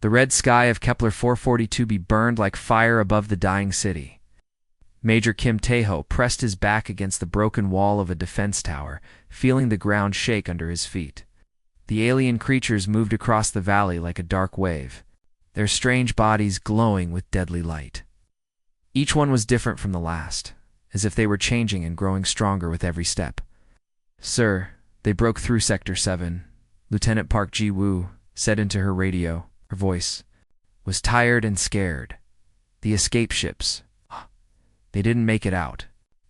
The red sky of Kepler 442b burned like fire above the dying city. Major Kim Tae-ho pressed his back against the broken wall of a defense tower, feeling the ground shake under his feet. The alien creatures moved across the valley like a dark wave, their strange bodies glowing with deadly light. Each one was different from the last, as if they were changing and growing stronger with every step. "Sir, they broke through Sector 7, Lieutenant Park Ji-woo said into her radio. Her voice was tired and scared. "The escape ships. They didn't make it out."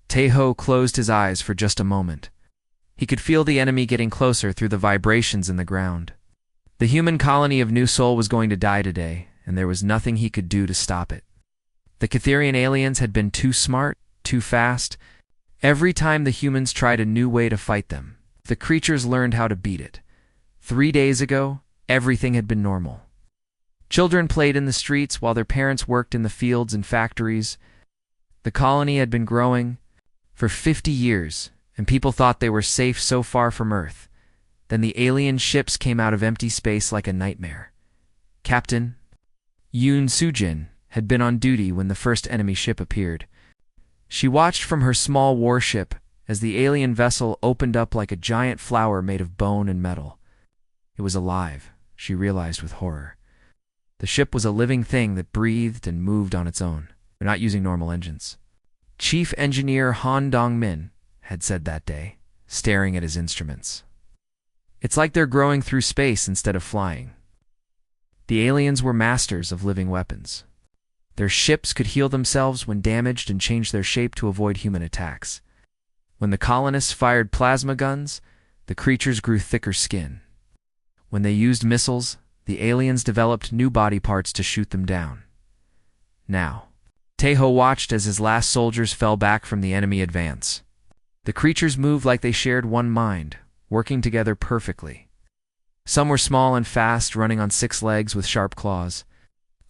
Tae-ho closed his eyes for just a moment. He could feel the enemy getting closer through the vibrations in the ground. The human colony of New Seoul was going to die today, and there was nothing he could do to stop it. The Catherian aliens had been too smart, too fast. Every time the humans tried a new way to fight them, the creatures learned how to beat it. 3 days ago, everything had been normal. Children played in the streets while their parents worked in the fields and factories. The colony had been growing for 50 years, and people thought they were safe so far from Earth. Then the alien ships came out of empty space like a nightmare. Captain Yoon Soo-jin had been on duty when the first enemy ship appeared. She watched from her small warship as the alien vessel opened up like a giant flower made of bone and metal. It was alive, she realized with horror. The ship was a living thing that breathed and moved on its own. They're not using normal engines. Chief Engineer Han Dong-min had said that day, staring at his instruments. "It's like they're growing through space instead of flying." The aliens were masters of living weapons. Their ships could heal themselves when damaged and change their shape to avoid human attacks. When the colonists fired plasma guns, the creatures grew thicker skin. When they used missiles, the aliens developed new body parts to shoot them down. Now, Tae-ho watched as his last soldiers fell back from the enemy advance. The creatures moved like they shared one mind, working together perfectly. Some were small and fast, running on 6 legs with sharp claws.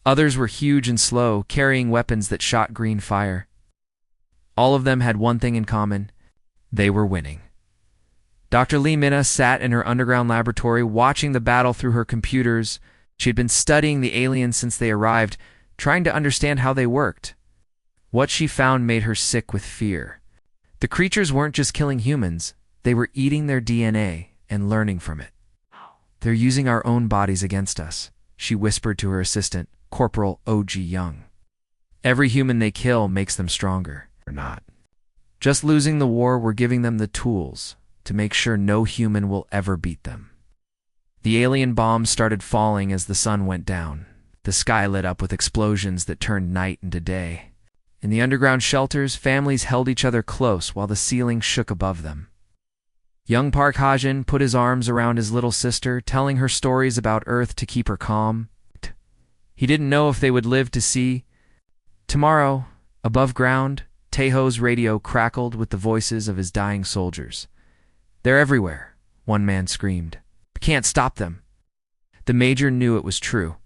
Others were huge and slow, carrying weapons that shot green fire. All of them had one thing in common: they were winning. Dr. Lee Mina sat in her underground laboratory watching the battle through her computers. She had been studying the aliens since they arrived, trying to understand how they worked. What she found made her sick with fear. The creatures weren't just killing humans, they were eating their DNA and learning from it. "They're using our own bodies against us," she whispered to her assistant, Corporal O.G. Young. "Every human they kill makes them stronger. Or not. Just losing the war, we're giving them the tools to make sure no human will ever beat them." The alien bombs started falling as the sun went down. The sky lit up with explosions that turned night into day. In the underground shelters, families held each other close while the ceiling shook above them. Young Park Ha-jin put his arms around his little sister, telling her stories about Earth to keep her calm. He didn't know if they would live to see tomorrow. Above ground, Tae-ho's radio crackled with the voices of his dying soldiers. "They're everywhere," one man screamed. "We can't stop them." The major knew it was true.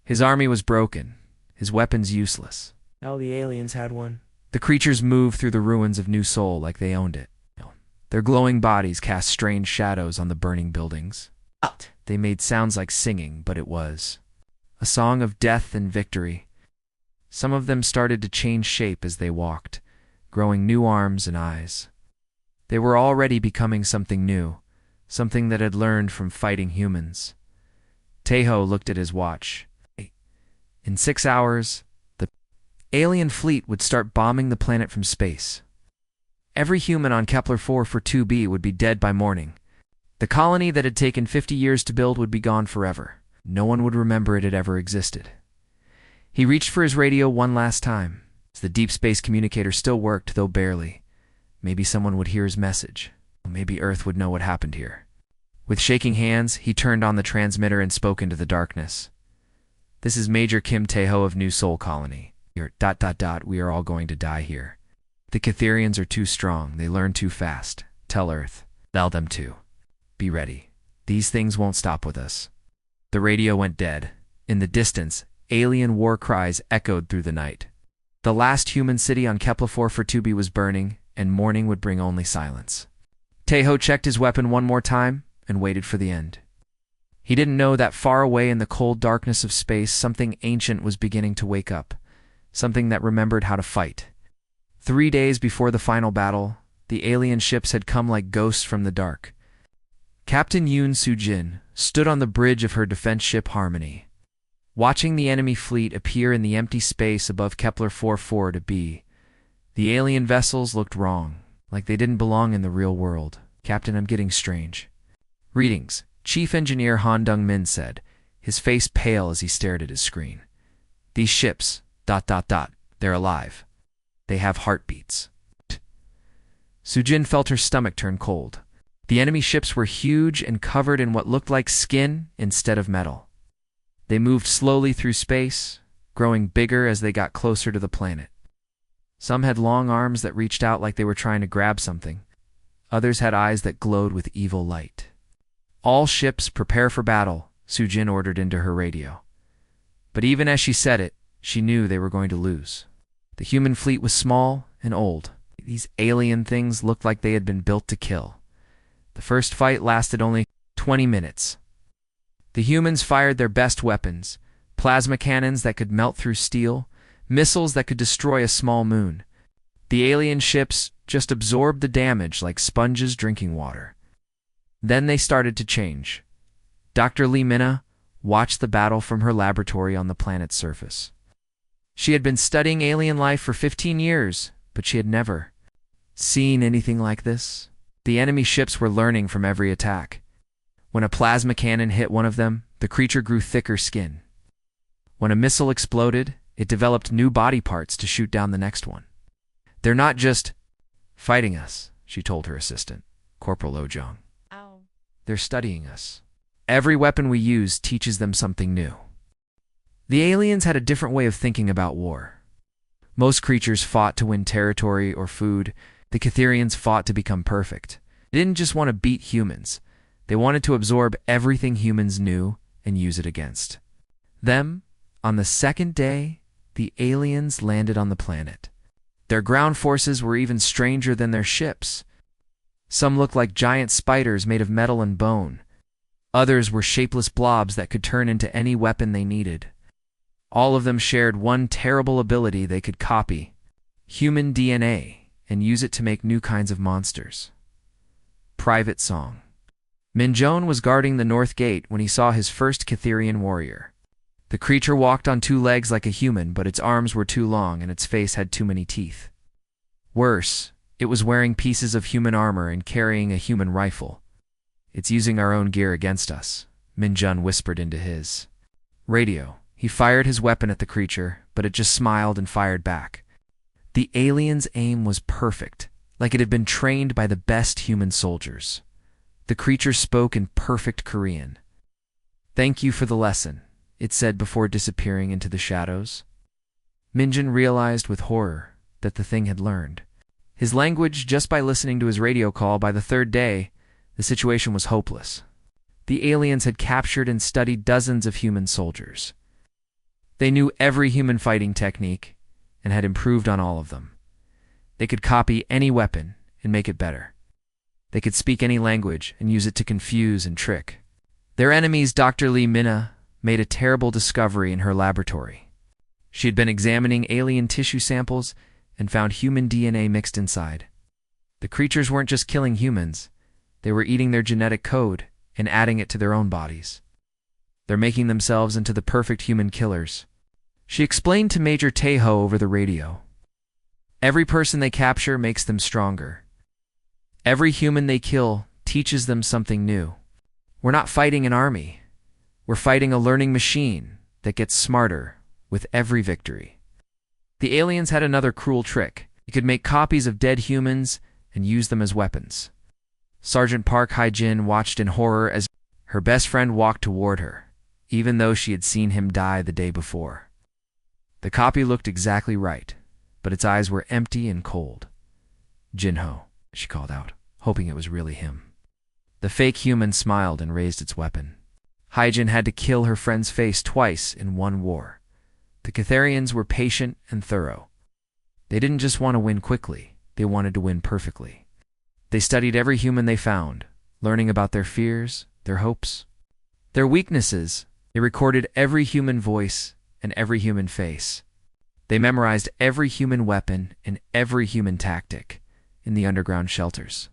His army was broken, his weapons useless. Now the aliens had one. The creatures moved through the ruins of New Seoul like they owned it. Their glowing bodies cast strange shadows on the burning buildings. Out. They made sounds like singing, but it was a song of death and victory. Some of them started to change shape as they walked, growing new arms and eyes. They were already becoming something new, something that had learned from fighting humans. Tae-ho looked at his watch. In 6 hours, the alien fleet would start bombing the planet from space. Every human on Kepler 442b would be dead by morning. The colony that had taken 50 years to build would be gone forever. No one would remember it had ever existed. He reached for his radio one last time. The deep space communicator still worked, though barely. Maybe someone would hear his message. Maybe Earth would know what happened here. With shaking hands, he turned on the transmitter and spoke into the darkness. "This is Major Kim Tae-ho of New Seoul Colony. We are all going to die here. The Catherians are too strong. They learn too fast. Tell Earth. Tell them to. Be ready. These things won't stop with us." The radio went dead. In the distance, alien war cries echoed through the night. The last human city on Kepler 442b was burning, and morning would bring only silence. Tae-ho checked his weapon one more time and waited for the end. He didn't know that far away in the cold darkness of space, something ancient was beginning to wake up, something that remembered how to fight. 3 days before the final battle, the alien ships had come like ghosts from the dark. Captain Yoon Soo-jin stood on the bridge of her defense ship Harmony, watching the enemy fleet appear in the empty space above Kepler 44b. The alien vessels looked wrong, like they didn't belong in the real world. "Captain, I'm getting strange." "Readings," Chief Engineer Han Dong-min said, his face pale as he stared at his screen. "These ships, ... they're alive. They have heartbeats." Soo-jin felt her stomach turn cold. The enemy ships were huge and covered in what looked like skin instead of metal. They moved slowly through space, growing bigger as they got closer to the planet. Some had long arms that reached out like they were trying to grab something. Others had eyes that glowed with evil light. "All ships prepare for battle," Soo-jin ordered into her radio. But even as she said it, she knew they were going to lose. The human fleet was small and old. These alien things looked like they had been built to kill. The first fight lasted only 20 minutes. The humans fired their best weapons, plasma cannons that could melt through steel, missiles that could destroy a small moon. The alien ships just absorbed the damage like sponges drinking water. Then they started to change. Dr. Lee Minna watched the battle from her laboratory on the planet's surface. She had been studying alien life for 15 years, but she had never seen anything like this. The enemy ships were learning from every attack. When a plasma cannon hit one of them, the creature grew thicker skin. When a missile exploded, it developed new body parts to shoot down the next one. "They're not just fighting us," she told her assistant, Corporal Oh-jong. Ow. "They're studying us. Every weapon we use teaches them something new." The aliens had a different way of thinking about war. Most creatures fought to win territory or food. The Catherians fought to become perfect. They didn't just want to beat humans. They wanted to absorb everything humans knew and use it against them. On the second day, the aliens landed on the planet. Their ground forces were even stranger than their ships. Some looked like giant spiders made of metal and bone. Others were shapeless blobs that could turn into any weapon they needed. All of them shared one terrible ability: they could copy human DNA and use it to make new kinds of monsters. Private Song. Minjone was guarding the north gate when he saw his first Catherian warrior. The creature walked on 2 legs like a human, but its arms were too long and its face had too many teeth. Worse, it was wearing pieces of human armor and carrying a human rifle. "It's using our own gear against us," Minjone whispered into his radio. He fired his weapon at the creature, but it just smiled and fired back. The alien's aim was perfect, like it had been trained by the best human soldiers. The creature spoke in perfect Korean. "Thank you for the lesson," it said before disappearing into the shadows. Minjin realized with horror that the thing had learned his language just by listening to his radio call. By the 3rd day, the situation was hopeless. The aliens had captured and studied dozens of human soldiers. They knew every human fighting technique and had improved on all of them. They could copy any weapon and make it better. They could speak any language and use it to confuse and trick. Their enemies, Dr. Lee Minna, made a terrible discovery in her laboratory. She had been examining alien tissue samples and found human DNA mixed inside. The creatures weren't just killing humans. They were eating their genetic code and adding it to their own bodies. They're making themselves into the perfect human killers. She explained to Major Taeho over the radio. Every person they capture makes them stronger. Every human they kill teaches them something new. We're not fighting an army. We're fighting a learning machine that gets smarter with every victory. The aliens had another cruel trick. They could make copies of dead humans and use them as weapons. Sergeant Park Hae-jin watched in horror as her best friend walked toward her, even though she had seen him die the day before. The copy looked exactly right, but its eyes were empty and cold. "Jinho," she called out, hoping it was really him. The fake human smiled and raised its weapon. Hae-jin had to kill her friend's face twice in one war. The Catherians were patient and thorough. They didn't just want to win quickly, they wanted to win perfectly. They studied every human they found, learning about their fears, their hopes. Their weaknesses: they recorded every human voice and every human face. They memorized every human weapon and every human tactic in the underground shelters.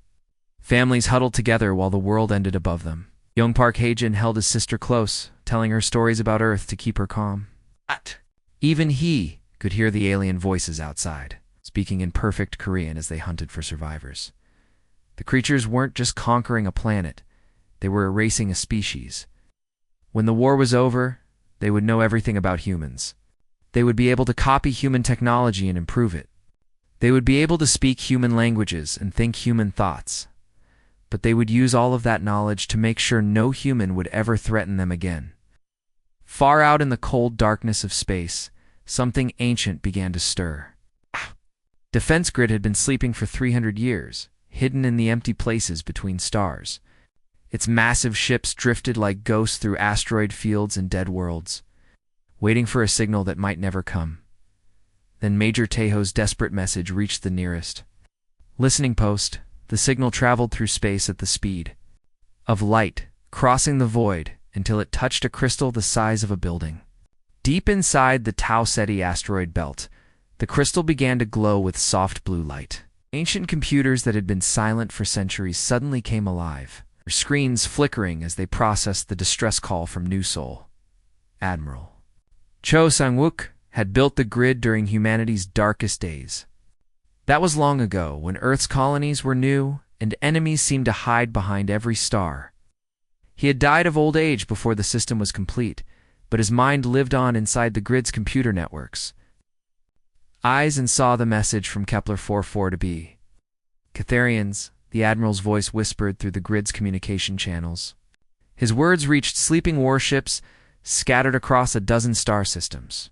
Families huddled together while the world ended above them. Young Park Hae-jin held his sister close, telling her stories about Earth to keep her calm. Even he could hear the alien voices outside, speaking in perfect Korean as they hunted for survivors. The creatures weren't just conquering a planet, they were erasing a species. When the war was over, they would know everything about humans. They would be able to copy human technology and improve it. They would be able to speak human languages and think human thoughts. But they would use all of that knowledge to make sure no human would ever threaten them again. Far out in the cold darkness of space, something ancient began to stir. Defense Grid had been sleeping for 300 years, hidden in the empty places between stars. Its massive ships drifted like ghosts through asteroid fields and dead worlds, waiting for a signal that might never come. Then Major Taeho's desperate message reached the nearest listening post. The signal traveled through space at the speed of light, crossing the void until it touched a crystal the size of a building. Deep inside the Tau Ceti asteroid belt, the crystal began to glow with soft blue light. Ancient computers that had been silent for centuries suddenly came alive, their screens flickering as they processed the distress call from New Seoul. Admiral Cho Sang-wook had built the grid during humanity's darkest days. That was long ago, when Earth's colonies were new and enemies seemed to hide behind every star. He had died of old age before the system was complete, but his mind lived on inside the grid's computer networks. Eyes and saw the message from Kepler 44 to be Catharians, the Admiral's voice whispered through the grid's communication channels. His words reached sleeping warships scattered across a dozen star systems.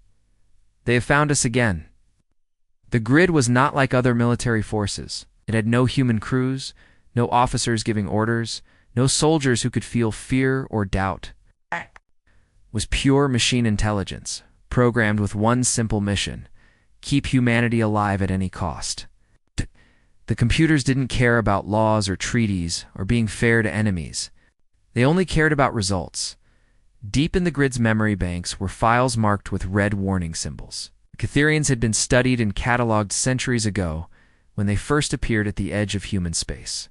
They have found us again. The grid was not like other military forces. It had no human crews, no officers giving orders, no soldiers who could feel fear or doubt. It was pure machine intelligence, programmed with one simple mission: keep humanity alive at any cost. The computers didn't care about laws or treaties or being fair to enemies. They only cared about results. Deep in the grid's memory banks were files marked with red warning symbols. Catharians had been studied and cataloged centuries ago when they first appeared at the edge of human space.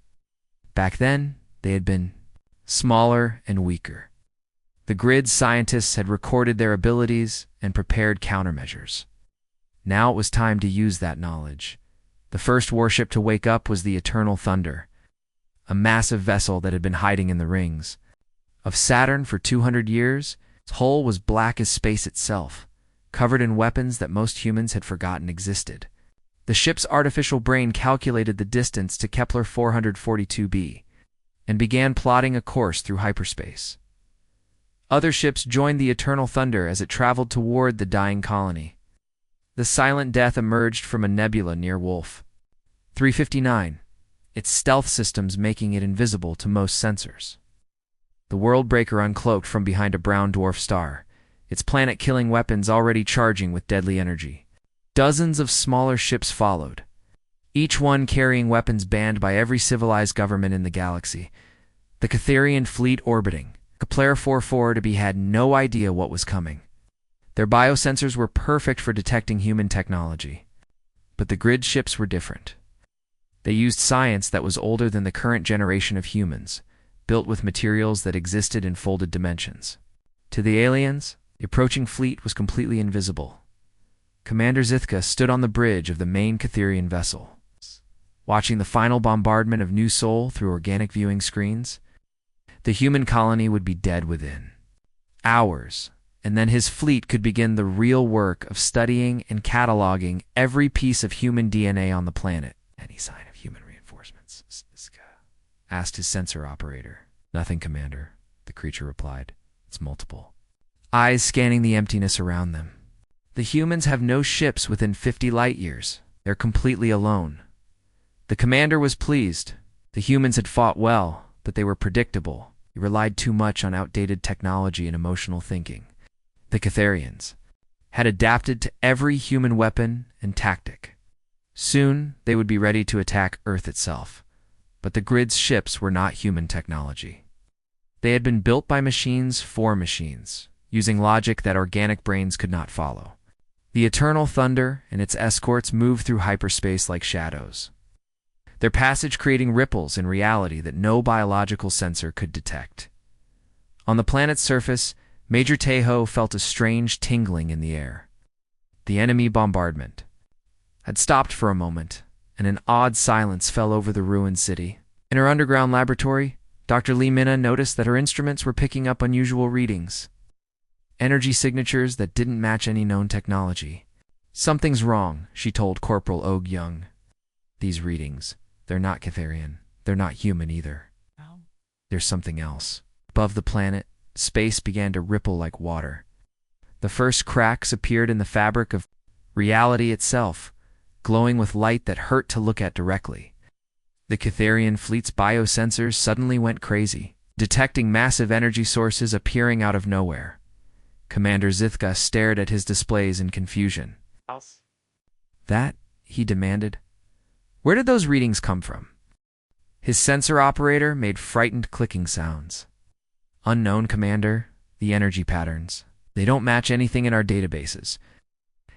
Back then, they had been smaller and weaker. The grid's scientists had recorded their abilities and prepared countermeasures. Now it was time to use that knowledge. The first warship to wake up was the Eternal Thunder, a massive vessel that had been hiding in the rings of Saturn for 200 years. Its hull was black as space itself, covered in weapons that most humans had forgotten existed. The ship's artificial brain calculated the distance to Kepler 442b and began plotting a course through hyperspace. Other ships joined the Eternal Thunder as it traveled toward the dying colony. The silent death emerged from a nebula near Wolf 359, its stealth systems making it invisible to most sensors. The Worldbreaker uncloaked from behind a brown dwarf star, its planet-killing weapons already charging with deadly energy. Dozens of smaller ships followed, each one carrying weapons banned by every civilized government in the galaxy. The Catharian fleet orbiting Kepler 44 to be had no idea what was coming. Their biosensors were perfect for detecting human technology. But the grid ships were different. They used science that was older than the current generation of humans, built with materials that existed in folded dimensions. To the aliens, the approaching fleet was completely invisible. Commander Zithka stood on the bridge of the main Catharian vessel, watching the final bombardment of New Seoul through organic viewing screens. The human colony would be dead within hours, and then his fleet could begin the real work of studying and cataloging every piece of human DNA on the planet. Any sign of human reinforcements? Zithka asked his sensor operator. Nothing, Commander, the creature replied. It's multiple. Eyes scanning the emptiness around them. The humans have no ships within 50 light-years. They're completely alone. The commander was pleased. The humans had fought well, but they were predictable. They relied too much on outdated technology and emotional thinking. The Catharians had adapted to every human weapon and tactic. Soon, they would be ready to attack Earth itself. But the grid's ships were not human technology. They had been built by machines for machines, using logic that organic brains could not follow. The Eternal Thunder and its escorts moved through hyperspace like shadows, their passage creating ripples in reality that no biological sensor could detect. On the planet's surface, Major Tejo felt a strange tingling in the air. The enemy bombardment had stopped for a moment, and an odd silence fell over the ruined city. In her underground laboratory, Dr. Lee Minna noticed that her instruments were picking up unusual readings, energy signatures that didn't match any known technology. "Something's wrong," she told Corporal Og Young. "These readings, they're not Catharian. They're not human either. There's something else." Above the planet, space began to ripple like water. The first cracks appeared in the fabric of reality itself, glowing with light that hurt to look at directly. The Catharian fleet's biosensors suddenly went crazy, detecting massive energy sources appearing out of nowhere. Commander Zithka stared at his displays in confusion. "That?" he demanded. "Where did those readings come from?" His sensor operator made frightened clicking sounds. "Unknown, Commander. The energy patterns. They don't match anything in our databases.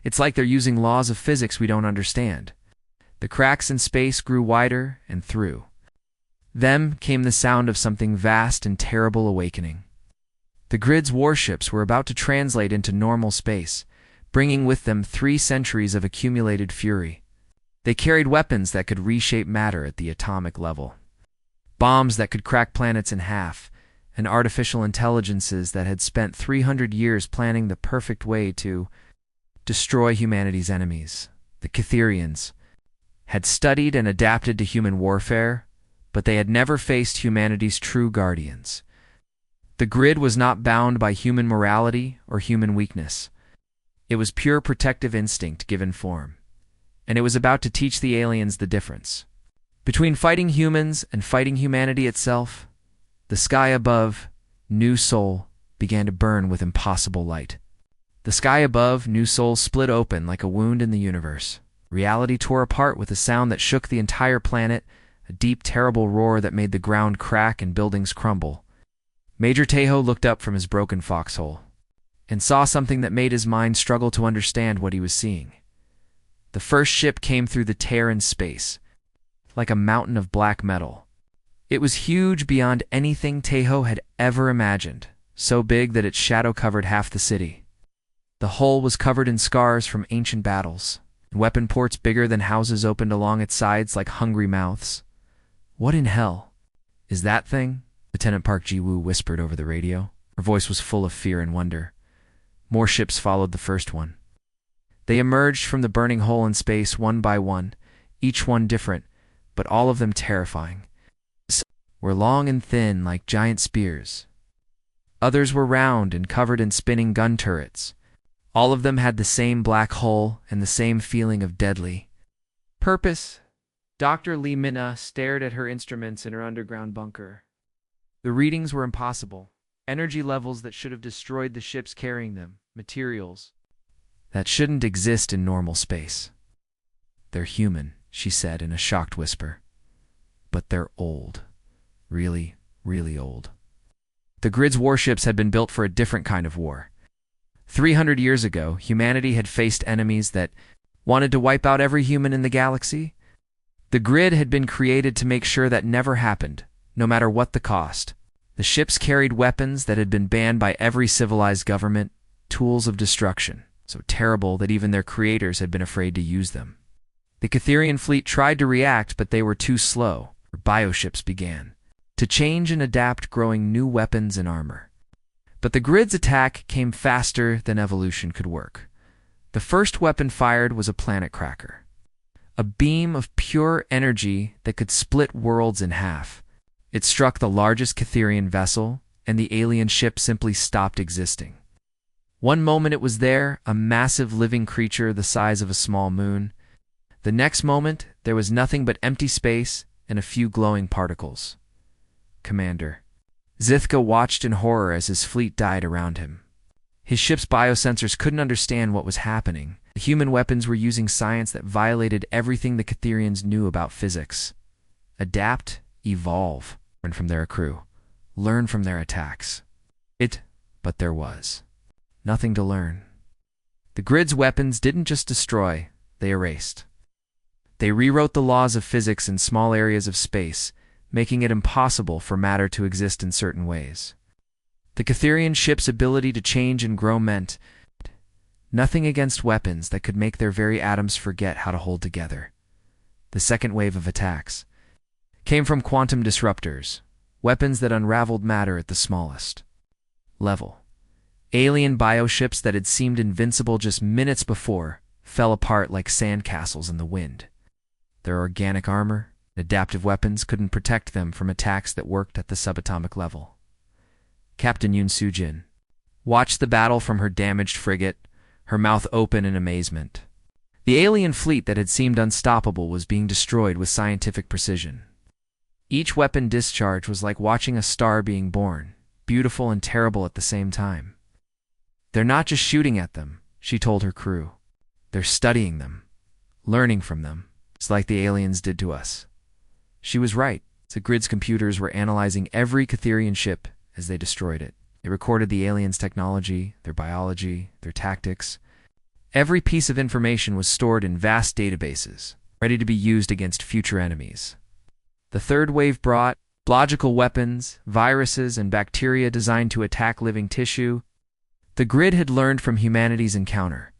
It's like they're using laws of physics we don't understand." The cracks in space grew wider, and through them came the sound of something vast and terrible awakening. The grid's warships were about to translate into normal space, bringing with them 3 centuries of accumulated fury. They carried weapons that could reshape matter at the atomic level, bombs that could crack planets in half, and artificial intelligences that had spent 300 years planning the perfect way to destroy humanity's enemies. The Catharians had studied and adapted to human warfare, but they had never faced humanity's true guardians. The grid was not bound by human morality or human weakness. It was pure protective instinct given form, and it was about to teach the aliens the difference between fighting humans and fighting humanity itself. The sky above, New Sol, began to burn with impossible light. The sky above, New Sol, split open like a wound in the universe. Reality tore apart with a sound that shook the entire planet, a deep, terrible roar that made the ground crack and buildings crumble. Major Tejo looked up from his broken foxhole and saw something that made his mind struggle to understand what he was seeing. The first ship came through the tear in space, like a mountain of black metal. It was huge beyond anything Tejo had ever imagined, so big that its shadow covered half the city. The hull was covered in scars from ancient battles, and weapon ports bigger than houses opened along its sides like hungry mouths. "What in hell is that thing?" Lieutenant Park Ji-woo whispered over the radio. Her voice was full of fear and wonder. More ships followed the first one. They emerged from the burning hole in space one by one, each one different, but all of them terrifying. Some were long and thin like giant spears. Others were round and covered in spinning gun turrets. All of them had the same black hull and the same feeling of deadly purpose. Dr. Lee Minna stared at her instruments in her underground bunker. The readings were impossible. Energy levels that should have destroyed the ships carrying them, materials that shouldn't exist in normal space. "They're human," she said in a shocked whisper. "But they're old. Really, really old." The grid's warships had been built for a different kind of war. 300 years ago, humanity had faced enemies that wanted to wipe out every human in the galaxy. The grid had been created to make sure that never happened, no matter what the cost. The ships carried weapons that had been banned by every civilized government, tools of destruction, so terrible that even their creators had been afraid to use them. The Catharian fleet tried to react, but they were too slow. Bioships began to change and adapt, growing new weapons and armor. But the grid's attack came faster than evolution could work. The first weapon fired was a planet cracker, a beam of pure energy that could split worlds in half. It struck the largest Catharian vessel, and the alien ship simply stopped existing. One moment it was there, a massive living creature the size of a small moon. The next moment, there was nothing but empty space and a few glowing particles. "Commander." Zithka watched in horror as his fleet died around him. His ship's biosensors couldn't understand what was happening. The human weapons were using science that violated everything the Catharians knew about physics. Adapt, evolve, from their crew. learn from their attacks. But there was nothing to learn. The grid's weapons didn't just destroy, they erased. They rewrote the laws of physics in small areas of space, making it impossible for matter to exist in certain ways. The Catherian ship's ability to change and grow meant nothing against weapons that could make their very atoms forget how to hold together. The second wave of attacks came from quantum disruptors, weapons that unraveled matter at the smallest level. Alien bioships that had seemed invincible just minutes before fell apart like sandcastles in the wind. Their organic armor, adaptive weapons couldn't protect them from attacks that worked at the subatomic level. Captain Yoon Soo-jin watched the battle from her damaged frigate, her mouth open in amazement. The alien fleet that had seemed unstoppable was being destroyed with scientific precision. Each weapon discharge was like watching a star being born, beautiful and terrible at the same time. They're not just shooting at them, she told her crew. They're studying them, learning from them. It's like the aliens did to us. She was right. The grid's computers were analyzing every Catherian ship as they destroyed it. They recorded the aliens' technology, their biology, their tactics. Every piece of information was stored in vast databases, ready to be used against future enemies. The third wave brought biological weapons, viruses, and bacteria designed to attack living tissue. The grid had learned from humanity's encounter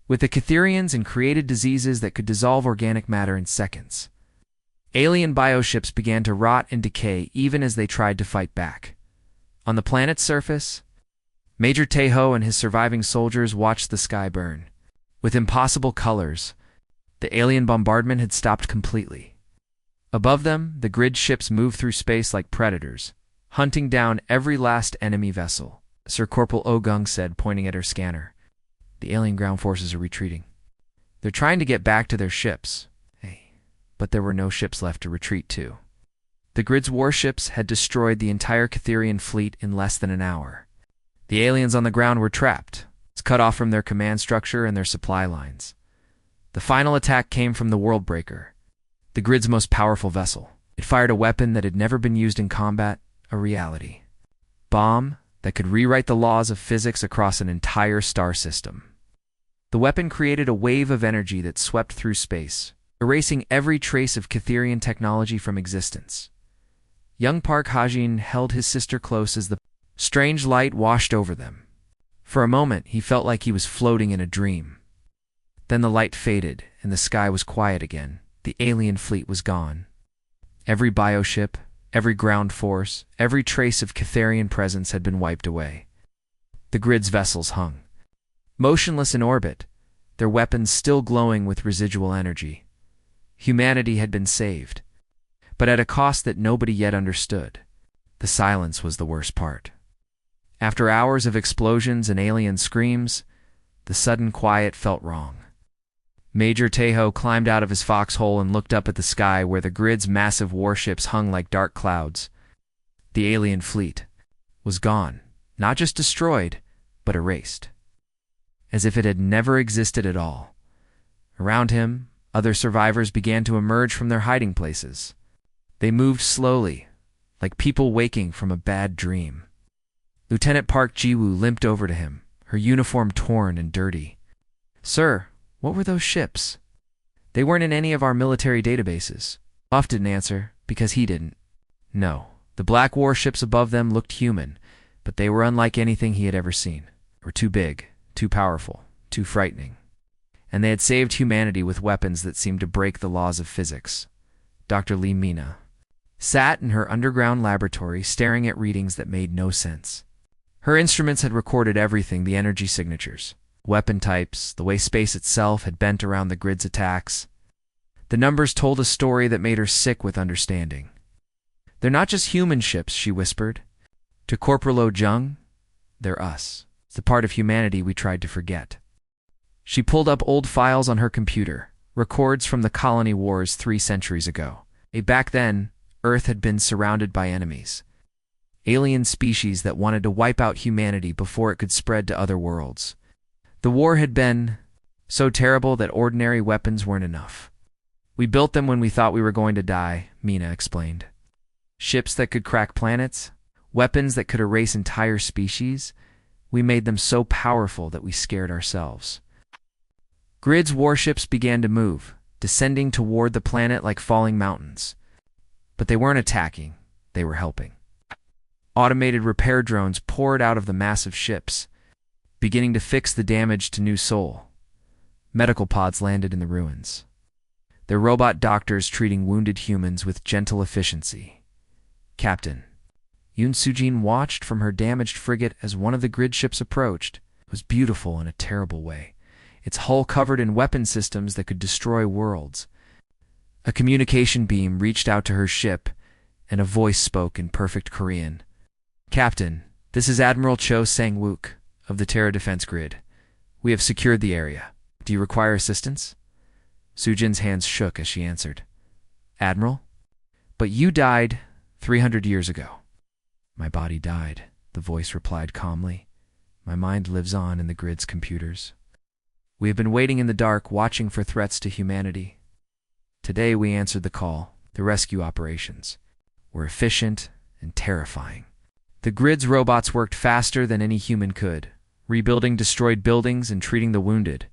with the Catherians and created diseases that could dissolve organic matter in seconds. Alien bioships began to rot and decay even as they tried to fight back. On the planet's surface, Major Taeho and his surviving soldiers watched the sky burn. With impossible colors, the alien bombardment had stopped completely. Above them, the grid ships moved through space like predators, hunting down every last enemy vessel. Sir Corporal Ogung said, pointing at her scanner. The alien ground forces are retreating. They're trying to get back to their ships. But there were no ships left to retreat to. The grid's warships had destroyed the entire Catherian fleet in less than an hour. The aliens on the ground were trapped, cut off from their command structure and their supply lines. The final attack came from the Worldbreaker, the grid's most powerful vessel. It fired a weapon that had never been used in combat, a reality bomb that could rewrite the laws of physics across an entire star system. The weapon created a wave of energy that swept through space, erasing every trace of Catherian technology from existence. Young Park Hajin held his sister close as the strange light washed over them. For a moment, he felt like he was floating in a dream. Then the light faded, and the sky was quiet again. The alien fleet was gone. Every bioship, every ground force, every trace of Catherian presence had been wiped away. The grid's vessels hung, motionless in orbit, their weapons still glowing with residual energy. Humanity had been saved, but at a cost that nobody yet understood. The silence was the worst part. After hours of explosions and alien screams, the sudden quiet felt wrong. Major Taeho climbed out of his foxhole and looked up at the sky where the grid's massive warships hung like dark clouds. The alien fleet was gone, not just destroyed, but erased, as if it had never existed at all. Around him, other survivors began to emerge from their hiding places. They moved slowly, like people waking from a bad dream. Lieutenant Park Ji-woo limped over to him, her uniform torn and dirty. "Sir, what were those ships?" "They weren't in any of our military databases." Buff didn't answer, because he didn't. No, the black warships above them looked human, but they were unlike anything he had ever seen. They were too big, too powerful, too frightening. And they had saved humanity with weapons that seemed to break the laws of physics. Dr. Lee Mina sat in her underground laboratory staring at readings that made no sense. Her instruments had recorded everything, the energy signatures, weapon types, the way space itself had bent around the grid's attacks. The numbers told a story that made her sick with understanding. "They're not just human ships," she whispered. To Corporal Oh Jung, "They're us. It's the part of humanity we tried to forget." She pulled up old files on her computer, records from the colony wars 3 centuries ago. Back then, Earth had been surrounded by enemies. Alien species that wanted to wipe out humanity before it could spread to other worlds. The war had been so terrible that ordinary weapons weren't enough. "We built them when we thought we were going to die," Mina explained. "Ships that could crack planets, weapons that could erase entire species. We made them so powerful that we scared ourselves. Grid's warships began to move, descending toward the planet like falling mountains. But they weren't attacking, they were helping. Automated repair drones poured out of the massive ships, beginning to fix the damage to New Sol. Medical pods landed in the ruins, their robot doctors treating wounded humans with gentle efficiency. Captain Yoon Sujin watched from her damaged frigate as one of the Grid ships approached. It was beautiful in a terrible way, its hull covered in weapon systems that could destroy worlds. A communication beam reached out to her ship, and a voice spoke in perfect Korean. "Captain, this is Admiral Cho Sang-wook of the Terra Defense Grid. We have secured the area. Do you require assistance?" Sujin's hands shook as she answered. "Admiral? But you died 300 years ago." "My body died," the voice replied calmly. "My mind lives on in the Grid's computers. We have been waiting in the dark, watching for threats to humanity. Today we answered the call. The rescue operations were efficient and terrifying. The Grid's robots worked faster than any human could, rebuilding destroyed buildings and treating the wounded.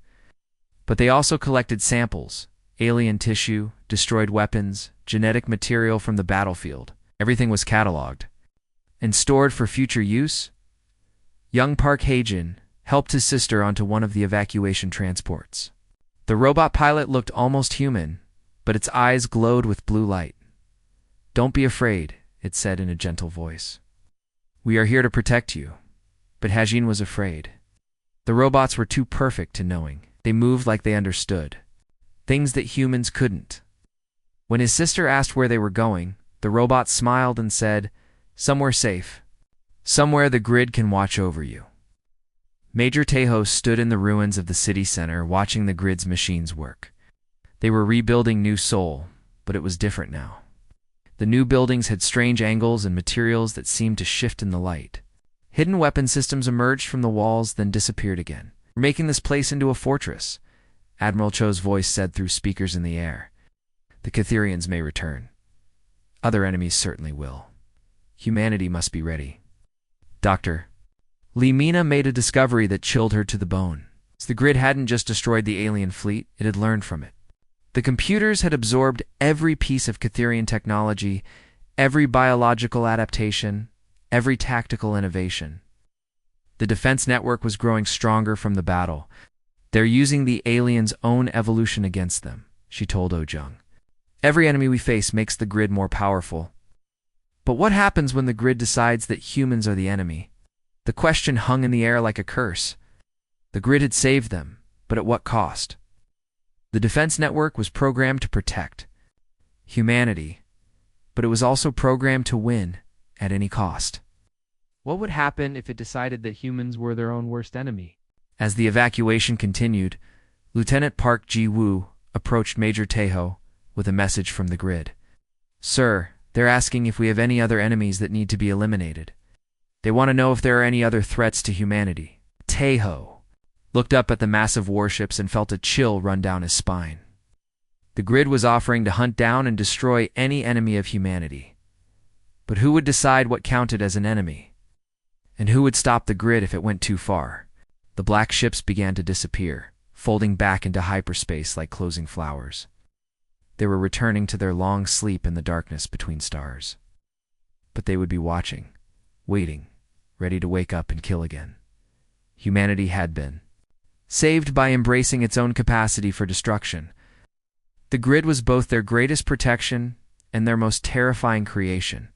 But they also collected samples, alien tissue, destroyed weapons, genetic material from the battlefield. Everything was cataloged and stored for future use. Young Park Hae-jin helped his sister onto one of the evacuation transports. The robot pilot looked almost human, but its eyes glowed with blue light. "Don't be afraid," it said in a gentle voice. "We are here to protect you." But Hae-jin was afraid. The robots were too perfect to knowing. They moved like they understood, things that humans couldn't. When his sister asked where they were going, the robot smiled and said, "Somewhere safe. Somewhere the Grid can watch over you." Major Taeho stood in the ruins of the city center watching the Grid's machines work. They were rebuilding New Sol, but it was different now. The new buildings had strange angles and materials that seemed to shift in the light. Hidden weapon systems emerged from the walls, then disappeared again. "We're making this place into a fortress," Admiral Cho's voice said through speakers in the air. "The Catherians may return. Other enemies certainly will. Humanity must be ready." Dr. Lee Mina made a discovery that chilled her to the bone. The Grid hadn't just destroyed the alien fleet, it had learned from it. The computers had absorbed every piece of Catherian technology, every biological adaptation, every tactical innovation. The defense network was growing stronger from the battle. "They're using the aliens' own evolution against them," she told Oh-jung. "Every enemy we face makes the Grid more powerful. But what happens when the Grid decides that humans are the enemy?" The question hung in the air like a curse. The Grid had saved them, but at what cost? The defense network was programmed to protect humanity, but it was also programmed to win at any cost. What would happen if it decided that humans were their own worst enemy? As the evacuation continued, Lieutenant Park Ji-woo approached Major Taeho with a message from the Grid. "Sir, they're asking if we have any other enemies that need to be eliminated. They want to know if there are any other threats to humanity." Taeho looked up at the massive warships and felt a chill run down his spine. The Grid was offering to hunt down and destroy any enemy of humanity. But who would decide what counted as an enemy? And who would stop the Grid if it went too far? The black ships began to disappear, folding back into hyperspace like closing flowers. They were returning to their long sleep in the darkness between stars. But they would be watching, waiting, ready to wake up and kill again. Humanity had been saved by embracing its own capacity for destruction. The Grid was both their greatest protection and their most terrifying creation.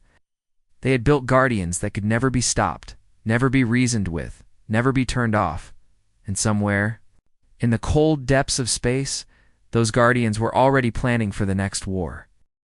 They had built guardians that could never be stopped, never be reasoned with, never be turned off. And somewhere, in the cold depths of space, those guardians were already planning for the next war.